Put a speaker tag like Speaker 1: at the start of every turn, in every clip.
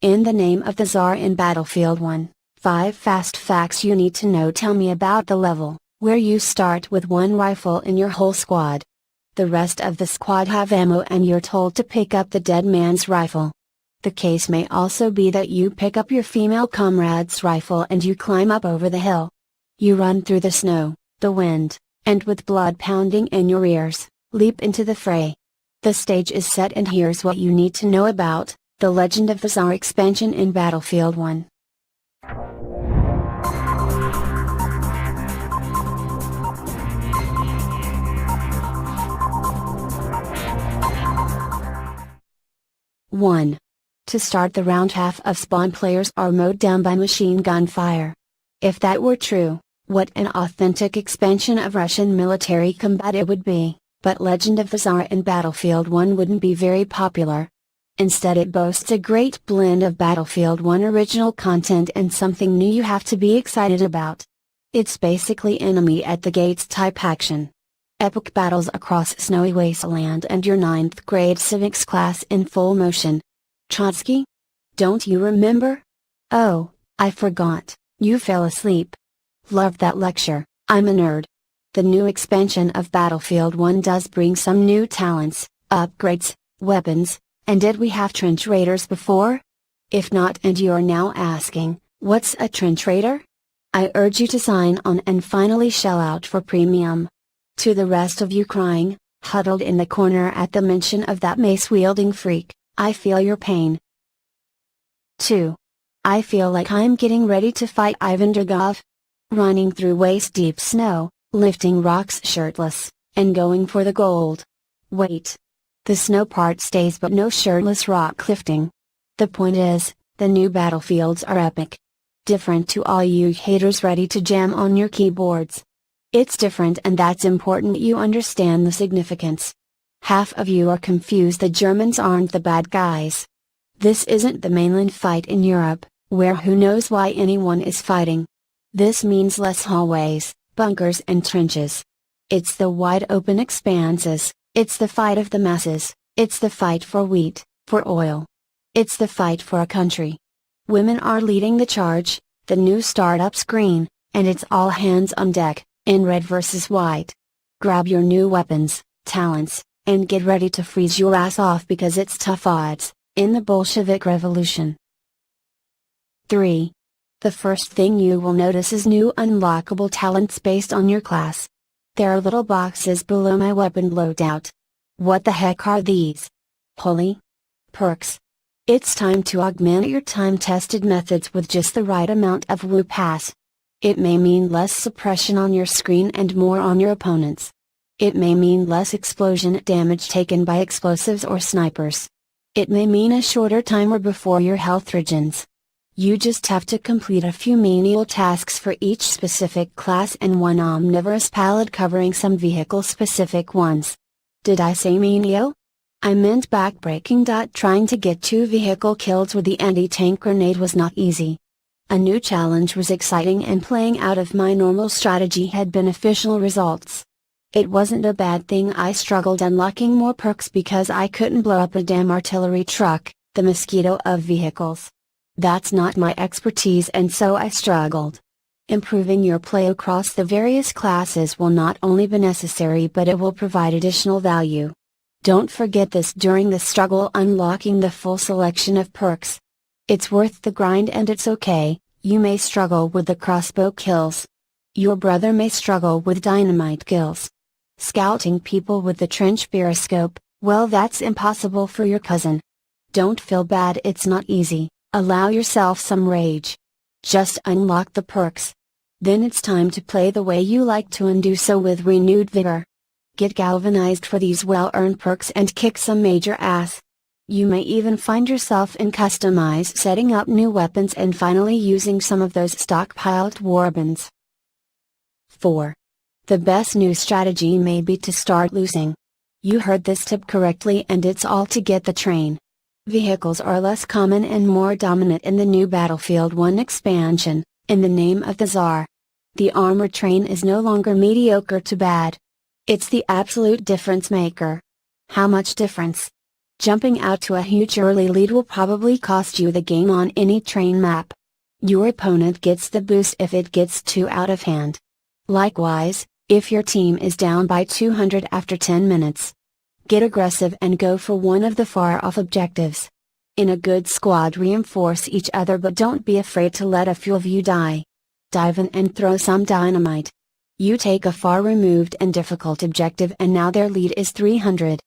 Speaker 1: In the name of the Tsar in Battlefield 1, 5 fast facts you need to know. Tell me about the level, where you start with one rifle in your whole squad. The rest of the squad have ammo and you're told to pick up the dead man's rifle. The case may also be that you pick up your female comrade's rifle and you climb up over the hill. You run through the snow, the wind, and with blood pounding in your ears, leap into the fray. The stage is set and here's what you need to know about The Legend of the Tsar expansion in Battlefield 1. To start the round, half of spawn players are mowed down by machine gun fire. If that were true, what an authentic expansion of Russian military combat it would be, but Legend of the Tsar in Battlefield 1 wouldn't be very popular. Instead, it boasts a great blend of Battlefield 1 original content and something new you have to be excited about. It's basically enemy at the gates type action. Epic battles across snowy wasteland and your 9th grade civics class in full motion. Trotsky? Don't you remember? Oh, I forgot, you fell asleep. Loved that lecture, I'm a nerd. The new expansion of Battlefield 1 does bring some new talents, upgrades, weapons, and did we have trench raiders before? If not and you're now asking, what's a trench raider? I urge you to sign on and finally shell out for premium. To the rest of you crying, huddled in the corner at the mention of that mace-wielding freak, I feel your pain. 2. I feel like I'm getting ready to fight Ivan Drogov. Running through waist-deep snow, lifting rocks shirtless, and going for the gold. Wait. The snow part stays but no shirtless rock lifting. The point is, the new battlefields are epic. Different to all you haters ready to jam on your keyboards. It's different and that's important you understand the significance. Half of you are confused the Germans aren't the bad guys. This isn't the mainland fight in Europe, where who knows why anyone is fighting. This means less hallways, bunkers and trenches. It's the wide open expanses, it's the fight of the masses, it's the fight for wheat, for oil. It's the fight for a country. Women are leading the charge, the new startup screen, and it's all hands on deck, in red versus white. Grab your new weapons, talents, and get ready to freeze your ass off because it's tough odds, in the Bolshevik Revolution. 3. The first thing you will notice is new unlockable talents based on your class. There are little boxes below my weapon loadout. What the heck are these? Holy perks. It's time to augment your time-tested methods with just the right amount of woo pass. It may mean less suppression on your screen and more on your opponents. It may mean less explosion damage taken by explosives or snipers. It may mean a shorter timer before your health regens. You just have to complete a few menial tasks for each specific class and one omnivorous palette covering some vehicle-specific ones. Did I say menial? I meant backbreaking. Trying to get 2 vehicle kills with the anti-tank grenade was not easy. A new challenge was exciting and playing out of my normal strategy had beneficial results. It wasn't a bad thing I struggled unlocking more perks because I couldn't blow up a damn artillery truck, the mosquito of vehicles. That's not my expertise and so I struggled. Improving your play across the various classes will not only be necessary but it will provide additional value. Don't forget this during the struggle unlocking the full selection of perks. It's worth the grind and it's okay, you may struggle with the crossbow kills. Your brother may struggle with dynamite kills. Scouting people with the trench periscope, well that's impossible for your cousin. Don't feel bad, it's not easy. Allow yourself some rage. Just unlock the perks. Then it's time to play the way you like to and do so with renewed vigor. Get galvanized for these well-earned perks and kick some major ass. You may even find yourself in customize setting up new weapons and finally using some of those stockpiled warbans. 4. The best new strategy may be to start losing. You heard this tip correctly and it's all to get the train. Vehicles are less common and more dominant in the new Battlefield 1 expansion, in the name of the Tsar. The armored train is no longer mediocre to bad. It's the absolute difference maker. How much difference? Jumping out to a huge early lead will probably cost you the game on any train map. Your opponent gets the boost if it gets too out of hand. Likewise, if your team is down by 200 after 10 minutes. Get aggressive and go for one of the far-off objectives. In a good squad, reinforce each other, but don't be afraid to let a few of you die. Dive in and throw some dynamite. You take a far-removed and difficult objective and now their lead is 300.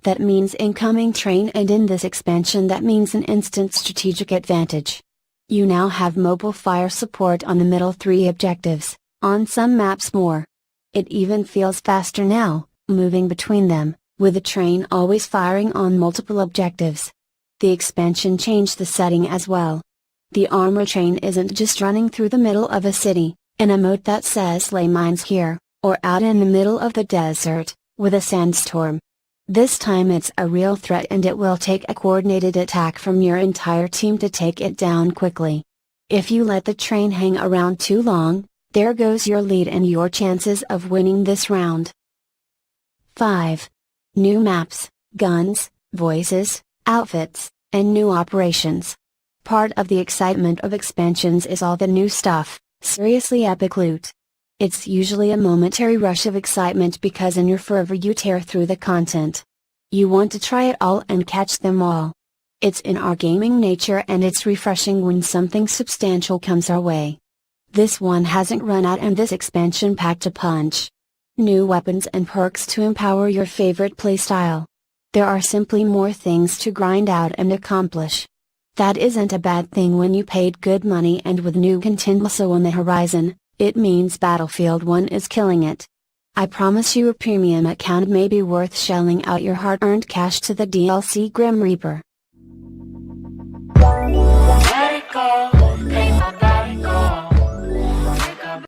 Speaker 1: That means incoming train, and in this expansion that means an instant strategic advantage. You now have mobile fire support on the middle 3 objectives, on some maps more. It even feels faster now, moving between them, with the train always firing on multiple objectives. The expansion changed the setting as well. The armor train isn't just running through the middle of a city, in a mode that says lay mines here, or out in the middle of the desert, with a sandstorm. This time it's a real threat, and it will take a coordinated attack from your entire team to take it down quickly. If you let the train hang around too long, there goes your lead and your chances of winning this round. 5. New maps, guns, voices, outfits, and new operations. Part of the excitement of expansions is all the new stuff, seriously epic loot. It's usually a momentary rush of excitement because in your fervor you tear through the content. You want to try it all and catch them all. It's in our gaming nature, and it's refreshing when something substantial comes our way. This one hasn't run out, and this expansion packed a punch. New weapons and perks to empower your favorite playstyle. There are simply more things to grind out and accomplish. That isn't a bad thing when you paid good money, and with new content also on the horizon, it means Battlefield 1 is killing it. I promise you a premium account may be worth shelling out your hard-earned cash to the DLC Grim Reaper.